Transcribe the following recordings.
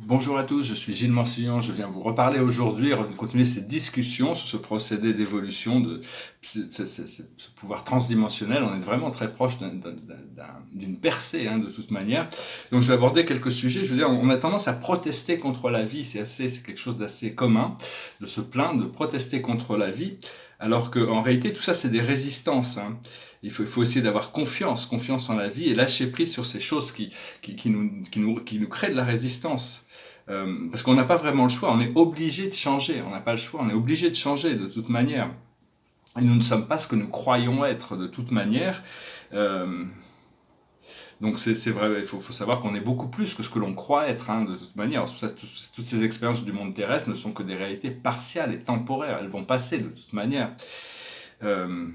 Bonjour à tous, je suis Gilles Mansillon, je viens vous reparler aujourd'hui, continuer cette discussion sur ce procédé d'évolution de ce pouvoir transdimensionnel. On est vraiment très proche d'une percée de toute manière. Donc je vais aborder quelques sujets. Je veux dire, on a tendance à protester contre la vie, c'est quelque chose d'assez commun, de se plaindre, de protester contre la vie, alors qu'en réalité tout ça c'est des résistances. Il faut essayer d'avoir confiance en la vie et lâcher prise sur ces choses qui nous créent de la résistance. Parce qu'on n'a pas vraiment le choix, on est obligé de changer, on n'a pas le choix, on est obligé de changer de toute manière. Et nous ne sommes pas ce que nous croyons être de toute manière. Euh, donc c'est vrai, il faut savoir qu'on est beaucoup plus que ce que l'on croit être de toute manière. Toutes ces expériences du monde terrestre ne sont que des réalités partiales et temporaires, elles vont passer de toute manière. Euh,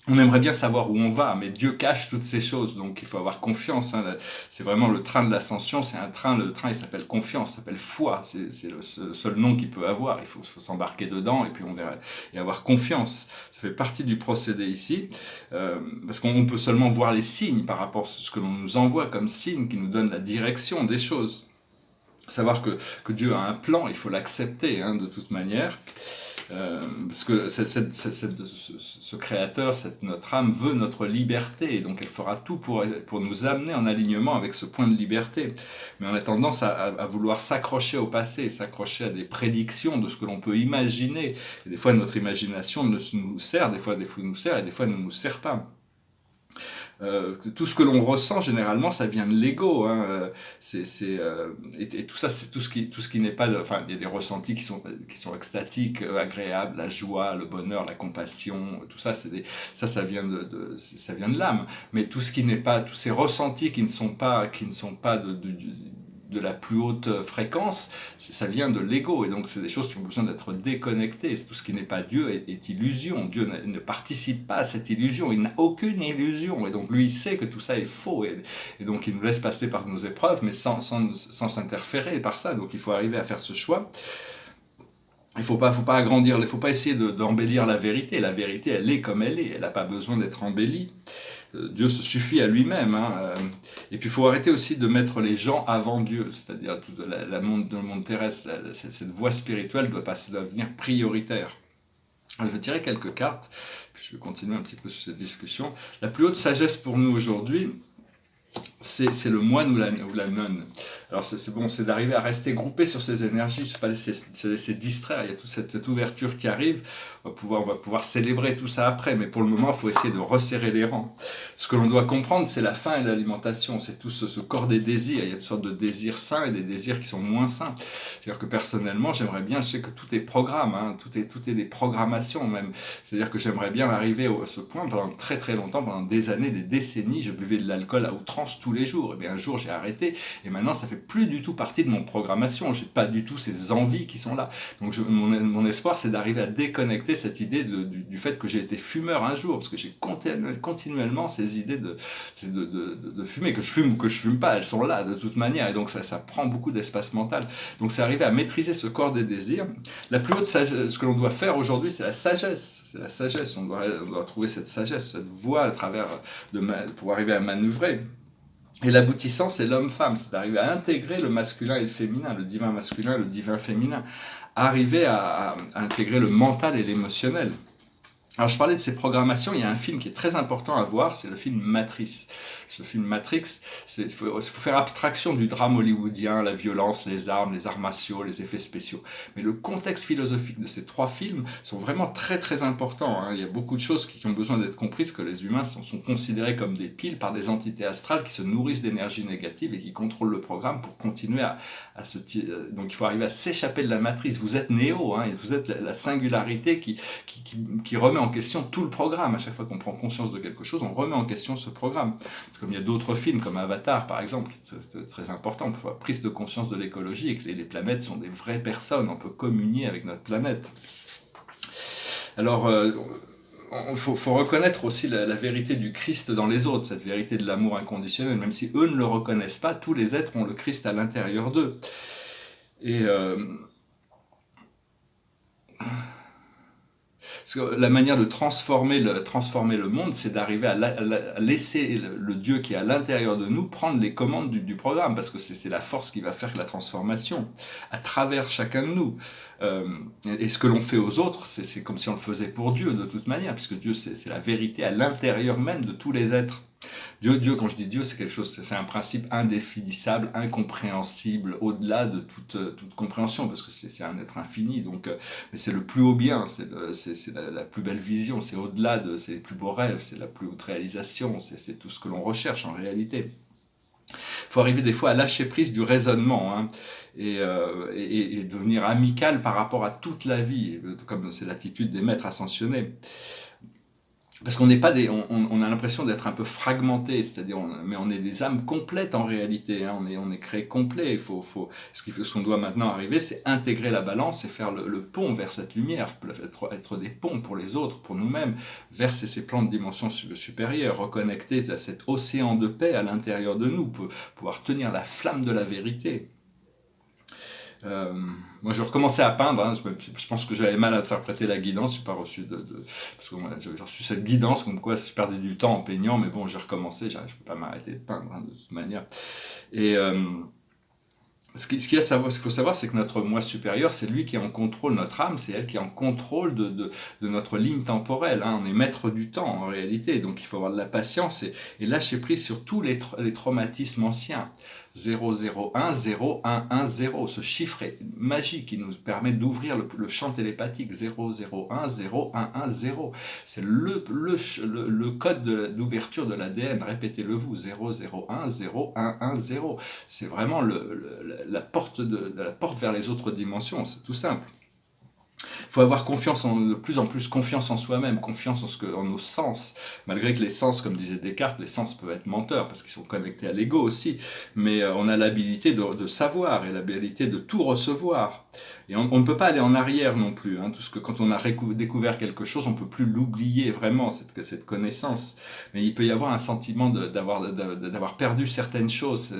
on aimerait bien savoir où on va, mais Dieu cache toutes ces choses, donc il faut avoir confiance. C'est vraiment le train de l'ascension, c'est un train, le train il s'appelle confiance, il s'appelle foi, c'est le seul nom qu'il peut avoir, il faut s'embarquer dedans et puis on verra, et avoir confiance. Ça fait partie du procédé ici, parce qu'on peut seulement voir les signes par rapport à ce que l'on nous envoie comme signes qui nous donnent la direction des choses. Savoir que Dieu a un plan, il faut l'accepter de toute manière. Parce que ce créateur, notre âme veut notre liberté, et donc elle fera tout pour nous amener en alignement avec ce point de liberté. Mais on a tendance à vouloir s'accrocher au passé, s'accrocher à des prédictions de ce que l'on peut imaginer. Et des fois notre imagination nous sert, des fois nous sert, et des fois ne nous sert pas. Tout ce que l'on ressent généralement ça vient de l'ego et tout ça c'est tout ce qui n'est pas enfin il y a des ressentis qui sont extatiques, agréables, la joie, le bonheur, la compassion, tout ça ça vient ça vient de l'âme, mais tout ce qui n'est pas, tous ces ressentis qui ne sont pas de la plus haute fréquence, ça vient de l'ego, et donc c'est des choses qui ont besoin d'être déconnectées. Tout ce qui n'est pas Dieu est illusion. Dieu ne participe pas à cette illusion, il n'a aucune illusion, et donc lui il sait que tout ça est faux, et donc il nous laisse passer par nos épreuves, mais sans s'interférer par ça. Donc il faut arriver à faire ce choix. Il faut pas agrandir, il ne faut pas essayer d'embellir la vérité. La vérité, elle est comme elle n'a pas besoin d'être embellie. Dieu se suffit à lui-même. Et puis il faut arrêter aussi de mettre les gens avant Dieu, c'est-à-dire le monde terrestre, cette voie spirituelle doit devenir prioritaire. Alors, je vais tirer quelques cartes, puis je vais continuer un petit peu sur cette discussion. La plus haute sagesse pour nous aujourd'hui, c'est le moine ou la nonne. Alors c'est bon, c'est d'arriver à rester groupé sur ces énergies, je ne pas se laisser distraire. Il y a toute cette ouverture qui arrive. On va pouvoir célébrer tout ça après, mais pour le moment, il faut essayer de resserrer les rangs. Ce que l'on doit comprendre, c'est la faim et l'alimentation. C'est tout ce corps des désirs. Il y a toutes sortes de désirs sains et des désirs qui sont moins sains. C'est-à-dire que personnellement, j'aimerais bien, je sais que tout est programme, tout est des programmations même. C'est-à-dire que j'aimerais bien arriver à ce point pendant très très longtemps, pendant des années, des décennies, je buvais de l'alcool à outrance tous les jours. Et bien un jour, j'ai arrêté, et maintenant, ça fait plus du tout partie de mon programmation. J'ai pas du tout ces envies qui sont là. Donc mon espoir, c'est d'arriver à déconnecter cette idée du fait que j'ai été fumeur un jour, parce que j'ai continuellement ces idées de fumer, que je fume ou que je fume pas, elles sont là de toute manière, et donc ça prend beaucoup d'espace mental. Donc c'est arriver à maîtriser ce corps des désirs. La plus haute sagesse, ce que l'on doit faire aujourd'hui, c'est la sagesse. C'est la sagesse. On doit trouver cette sagesse, cette voie à travers pour arriver à manœuvrer. Et l'aboutissant, c'est l'homme-femme, c'est d'arriver à intégrer le masculin et le féminin, le divin masculin et le divin féminin, arriver à intégrer le mental et l'émotionnel. Alors je parlais de ces programmations, il y a un film qui est très important à voir, c'est le film Matrix. Ce film Matrix, il faut faire abstraction du drame hollywoodien, la violence, les armes martiaux, les effets spéciaux. Mais le contexte philosophique de ces trois films sont vraiment très très importants. Il y a beaucoup de choses qui ont besoin d'être comprises, que les humains sont considérés comme des piles par des entités astrales qui se nourrissent d'énergie négative et qui contrôlent le programme pour continuer à se... Donc il faut arriver à s'échapper de la matrice. Vous êtes Néo, vous êtes la singularité qui remet en question tout le programme. À chaque fois qu'on prend conscience de quelque chose, on remet en question ce programme. Comme il y a d'autres films, comme Avatar par exemple, qui est très important pour la prise de conscience de l'écologie, et que les planètes sont des vraies personnes, on peut communier avec notre planète. Alors, il faut reconnaître aussi la vérité du Christ dans les autres, cette vérité de l'amour inconditionnel, même si eux ne le reconnaissent pas, tous les êtres ont le Christ à l'intérieur d'eux. Et Parce que la manière de transformer le monde, c'est d'arriver à laisser le Dieu qui est à l'intérieur de nous prendre les commandes du programme, parce que c'est la force qui va faire la transformation à travers chacun de nous. Euh, et ce que l'on fait aux autres, c'est comme si on le faisait pour Dieu de toute manière, puisque Dieu, c'est la vérité à l'intérieur même de tous les êtres. Dieu, quand je dis Dieu, c'est quelque chose, c'est un principe indéfinissable, incompréhensible, au-delà de toute compréhension, parce que c'est un être infini, donc, mais c'est le plus haut bien, c'est la plus belle vision, c'est au-delà c'est les plus beaux rêves, c'est la plus haute réalisation, c'est tout ce que l'on recherche en réalité. Il faut arriver des fois à lâcher prise du raisonnement, hein, et devenir amical par rapport à toute la vie, comme c'est l'attitude des maîtres ascensionnés. Parce qu'on n'est pas on a l'impression d'être un peu fragmenté, c'est-à-dire, mais on est des âmes complètes en réalité, hein, on est créé complet. Ce qu'on doit maintenant arriver, c'est intégrer la balance et faire le pont vers cette lumière, être des ponts pour les autres, pour nous-mêmes, vers ces plans de dimension supérieure, reconnecter à cet océan de paix à l'intérieur de nous, pour pouvoir tenir la flamme de la vérité. Moi, je recommençais à peindre, hein, je pense que j'avais mal à faire prêter la guidance, je n'ai pas reçu parce que moi, j'avais reçu cette guidance, comme quoi je perdais du temps en peignant, mais bon, j'ai recommencé, je ne peux pas m'arrêter de peindre, hein, de toute manière. Et ce qu'il faut savoir, c'est que notre moi supérieur, c'est lui qui est en contrôle, notre âme, c'est elle qui est en contrôle de notre ligne temporelle, hein. On est maître du temps en réalité, donc il faut avoir de la patience et lâcher prise sur tous les traumatismes anciens. 001, 0, ce chiffre est magique qui nous permet d'ouvrir le champ télépathique. 001, 0. C'est le code d'ouverture de l'ADN. Répétez-le vous. 001, 0. C'est vraiment la porte vers les autres dimensions. C'est tout simple. Il faut avoir de plus en plus confiance en soi-même, confiance en nos sens, malgré que les sens, comme disait Descartes, les sens peuvent être menteurs, parce qu'ils sont connectés à l'ego aussi, mais on a l'habilité de savoir, et l'habilité de tout recevoir. Et on ne peut pas aller en arrière non plus, hein, quand on a découvert quelque chose, on ne peut plus l'oublier vraiment, cette connaissance. Mais il peut y avoir un sentiment d'avoir perdu certaines choses,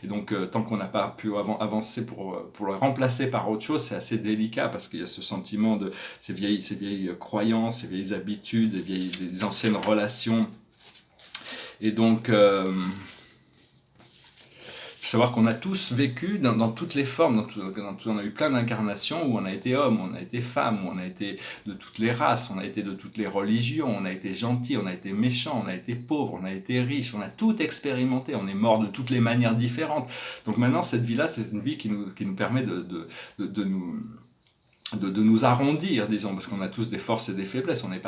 et donc tant qu'on n'a pas pu avancer pour le remplacer par autre chose, c'est assez délicat, parce qu'il y a ce sentiment de ces vieilles croyances, ces vieilles habitudes, des anciennes relations. Et donc, il faut savoir qu'on a tous vécu dans toutes les formes, on a eu plein d'incarnations où on a été homme, on a été femme, où on a été de toutes les races, on a été de toutes les religions, on a été gentil, on a été méchant, on a été pauvre, on a été riche, on a tout expérimenté, on est mort de toutes les manières différentes. Donc maintenant, cette vie-là, c'est une vie qui nous permet de nous arrondir, disons, parce qu'on a tous des forces et des faiblesses, on n'est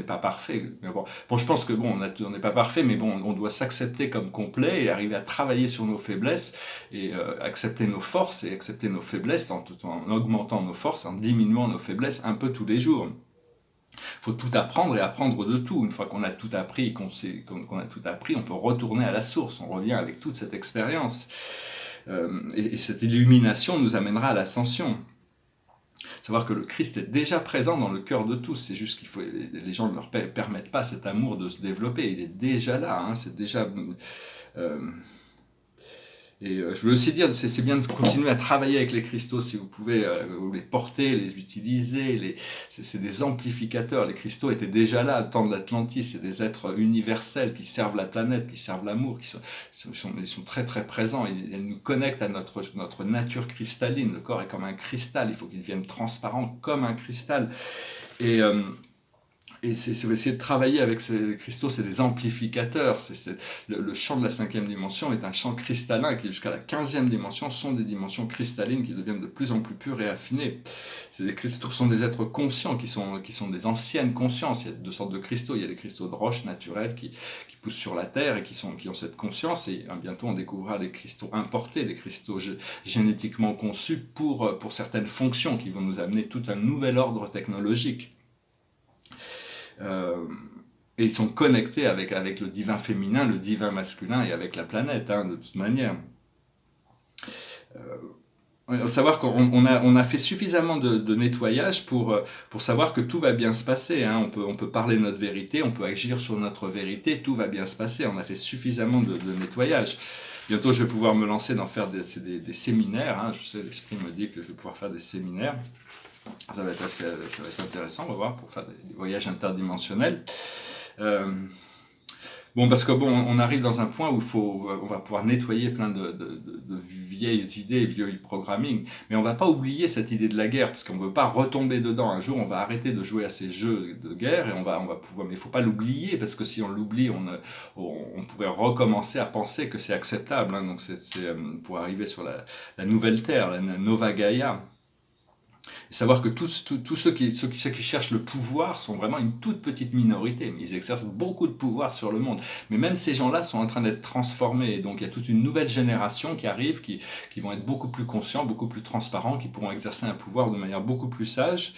pas parfait. Mais bon, je pense que on n'est pas parfait, mais bon, on doit s'accepter comme complet et arriver à travailler sur nos faiblesses et accepter nos forces et accepter nos faiblesses en augmentant nos forces, en diminuant nos faiblesses un peu tous les jours. Il faut tout apprendre et apprendre de tout. Une fois qu'on a tout appris, qu'on a tout appris, on peut retourner à la source. On revient avec toute cette expérience. Et cette illumination nous amènera à l'ascension. Savoir que le Christ est déjà présent dans le cœur de tous, c'est juste les gens ne leur permettent pas cet amour de se développer, il est déjà là, hein, c'est déjà... je veux aussi dire, c'est bien de continuer à travailler avec les cristaux, si vous pouvez les porter, les utiliser, c'est des amplificateurs. Les cristaux étaient déjà là, au temps de l'Atlantis, c'est des êtres universels qui servent la planète, qui servent l'amour, ils sont très très présents, ils nous connectent à notre nature cristalline. Le corps est comme un cristal, il faut qu'il devienne transparent comme un cristal. Et c'est essayer de travailler avec ces cristaux, c'est des amplificateurs. Le champ de la 5e dimension est un champ cristallin qui, jusqu'à la 15e dimension, sont des dimensions cristallines qui deviennent de plus en plus pures et affinées. Des cristaux sont des êtres conscients qui sont des anciennes consciences. Il y a deux sortes de cristaux. Il y a les cristaux de roche naturels qui poussent sur la Terre et qui ont cette conscience. Et bientôt, on découvrira les cristaux importés, des cristaux génétiquement conçus pour certaines fonctions qui vont nous amener tout un nouvel ordre technologique. Et ils sont connectés avec le divin féminin, le divin masculin et avec la planète, hein, de toute manière. Il faut savoir qu'on a fait suffisamment de nettoyage pour savoir que tout va bien se passer, hein. On peut parler de notre vérité, on peut agir sur notre vérité, tout va bien se passer. On a fait suffisamment de nettoyage. Bientôt, je vais pouvoir me lancer dans faire des séminaires, hein. Je sais, l'esprit me dit que je vais pouvoir faire des séminaires. Ça va être intéressant, on va voir, pour faire des voyages interdimensionnels. Euh, Bon, parce que bon, on arrive dans un point où on va pouvoir nettoyer plein de vieilles idées, vieux programming, mais on va pas oublier cette idée de la guerre, parce qu'on veut pas retomber dedans. Un jour, on va arrêter de jouer à ces jeux de guerre et on va pouvoir, mais il faut pas l'oublier, parce que si on l'oublie, on pourrait recommencer à penser que c'est acceptable, hein. Donc pour arriver sur la nouvelle terre, la Nova Gaia. Et savoir que tous ceux qui cherchent le pouvoir sont vraiment une toute petite minorité, mais ils exercent beaucoup de pouvoir sur le monde. Mais même ces gens-là sont en train d'être transformés. Et donc il y a toute une nouvelle génération qui arrive, qui vont être beaucoup plus conscients, beaucoup plus transparents, qui pourront exercer un pouvoir de manière beaucoup plus sage.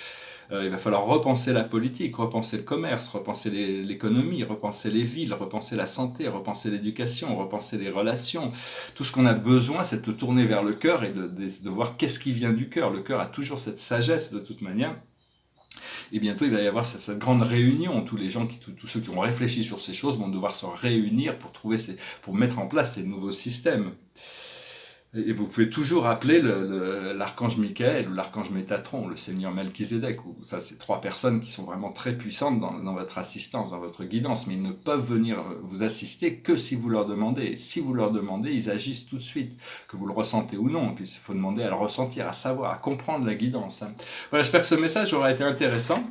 Il va falloir repenser la politique, repenser le commerce, repenser l'économie, repenser les villes, repenser la santé, repenser l'éducation, repenser les relations. Tout ce qu'on a besoin, c'est de tourner vers le cœur et de voir qu'est-ce qui vient du cœur. Le cœur a toujours cette sagesse de toute manière. Et bientôt, il va y avoir cette grande réunion. Tous les gens, tous ceux qui ont réfléchi sur ces choses vont devoir se réunir pour mettre en place ces nouveaux systèmes. Et vous pouvez toujours appeler l'archange Michael ou l'archange Métatron, le seigneur Melchizedek. Enfin, c'est trois personnes qui sont vraiment très puissantes dans votre assistance, dans votre guidance, mais ils ne peuvent venir vous assister que si vous leur demandez. Et si vous leur demandez, ils agissent tout de suite, que vous le ressentez ou non. Et puis il faut demander à le ressentir, à savoir, à comprendre la guidance, hein. Voilà, j'espère que ce message aura été intéressant.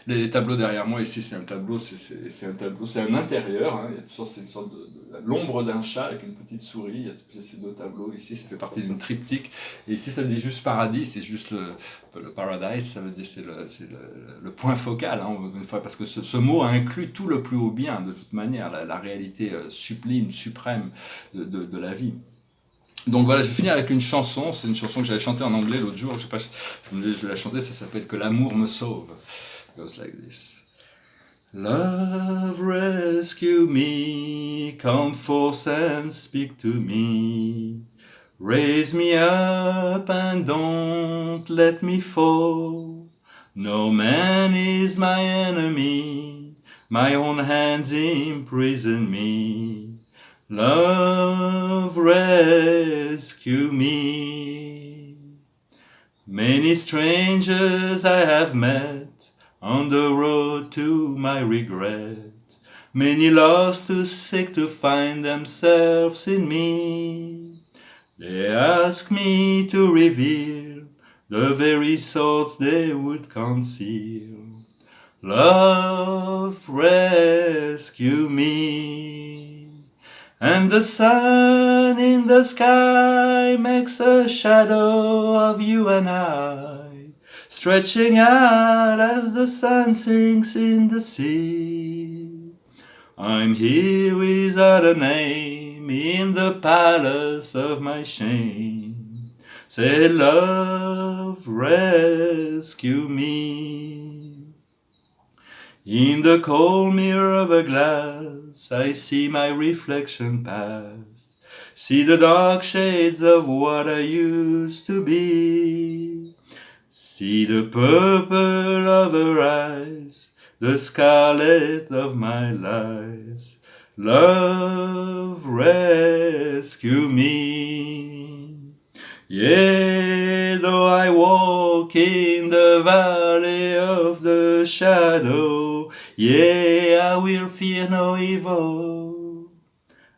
Les tableaux derrière moi ici, c'est un tableau, c'est un intérieur, hein. C'est une sorte de l'ombre d'un chat avec une petite souris. Il y a ces deux tableaux ici, ça fait partie d'une triptyque. Et ici, ça dit juste paradis, c'est juste le paradise, ça veut dire le point focal, hein, une fois, parce que ce mot inclut tout le plus haut bien, de toute manière, la réalité sublime, suprême de la vie. Donc voilà, je vais finir avec une chanson. C'est une chanson que j'avais chantée en anglais l'autre jour. Je sais pas, je me disais, je vais la chanter. Ça s'appelle Que l'amour me sauve. It goes like this. Love, rescue me, come forth and speak to me. Raise me up and don't let me fall. No man is my enemy, my own hands imprison me. Love, rescue me. Many strangers I have met on the road to my regret. Many lost to seek to find themselves in me. They ask me to reveal the very thoughts they would conceal. Love, rescue me. And the sun in the sky makes a shadow of you and I, stretching out as the sun sinks in the sea. I'm here without a name in the palace of my shame. Say, love, rescue me. In the cold mirror of a glass, I see my reflection past. See the dark shades of what I used to be. See the purple of her eyes, the scarlet of my lies. Love, rescue me. Yea, though I walk in the valley of the shadow, yea, I will fear no evil.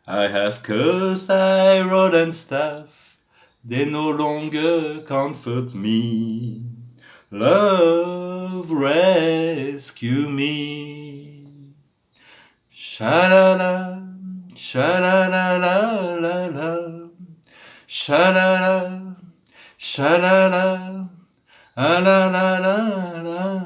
I have cursed thy rod and staff, they no longer comfort me. Love, rescue me. Sha-la-la, sha-la-la-la-la-la. Sha-la-la, sha-la-la, ah-la-la-la-la.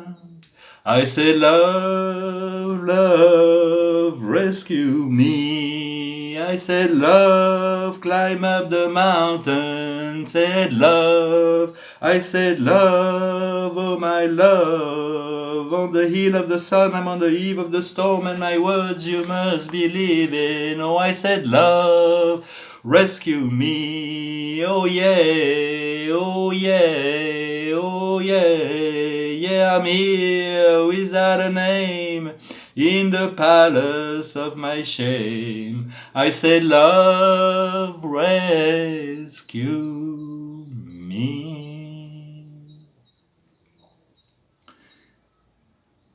I said, love, love, rescue me. I said, love, climb up the mountain. Said, love, I said, love, oh my love. On the hill of the sun, I'm on the eve of the storm, and my words you must believe in. Oh, I said, love, rescue me, oh yeah, oh yeah, oh yeah, yeah, I'm here without a name in the palace of my shame. I said, love, rescue me.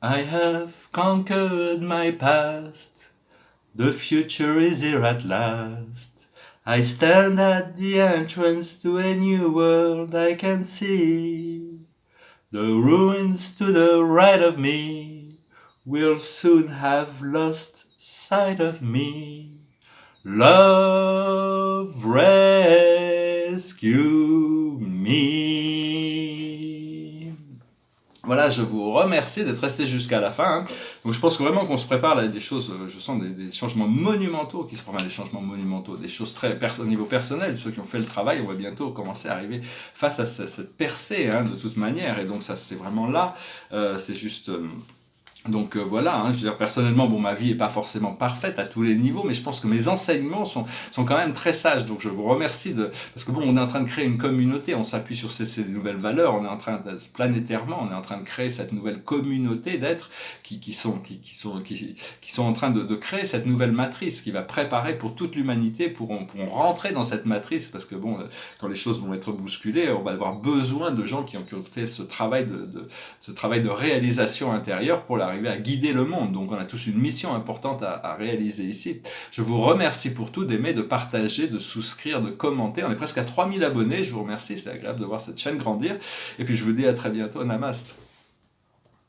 I have conquered my past. The future is here at last. I stand at the entrance to a new world I can see. The ruins to the right of me will soon have lost sight of me. Love rescue me. Voilà, je vous remercie d'être resté jusqu'à la fin, hein. Donc je pense que vraiment qu'on se prépare là, des choses, je sens des changements monumentaux qui se préparent, des changements monumentaux, des choses très au niveau personnel. Ceux qui ont fait le travail, on va bientôt commencer à arriver face à cette percée, hein, de toute manière. Et donc ça, c'est vraiment là. C'est juste. Donc voilà, hein, je veux dire, personnellement, bon, ma vie n'est pas forcément parfaite à tous les niveaux, mais je pense que mes enseignements sont quand même très sages. Donc je vous remercie parce que bon, on est en train de créer une communauté, on s'appuie sur ces nouvelles valeurs, on est en train de, planétairement, on est en train de créer cette nouvelle communauté d'êtres qui sont en train de créer cette nouvelle matrice qui va préparer pour toute l'humanité pour rentrer dans cette matrice, parce que bon, quand les choses vont être bousculées, on va avoir besoin de gens qui ont fait ce travail de réalisation intérieure pour arriver à guider le monde. Donc on a tous une mission importante à réaliser ici. Je vous remercie pour tout, d'aimer, de partager, de souscrire, de commenter. On est presque à 3000 abonnés, je vous remercie, c'est agréable de voir cette chaîne grandir. Et puis je vous dis à très bientôt, Namaste.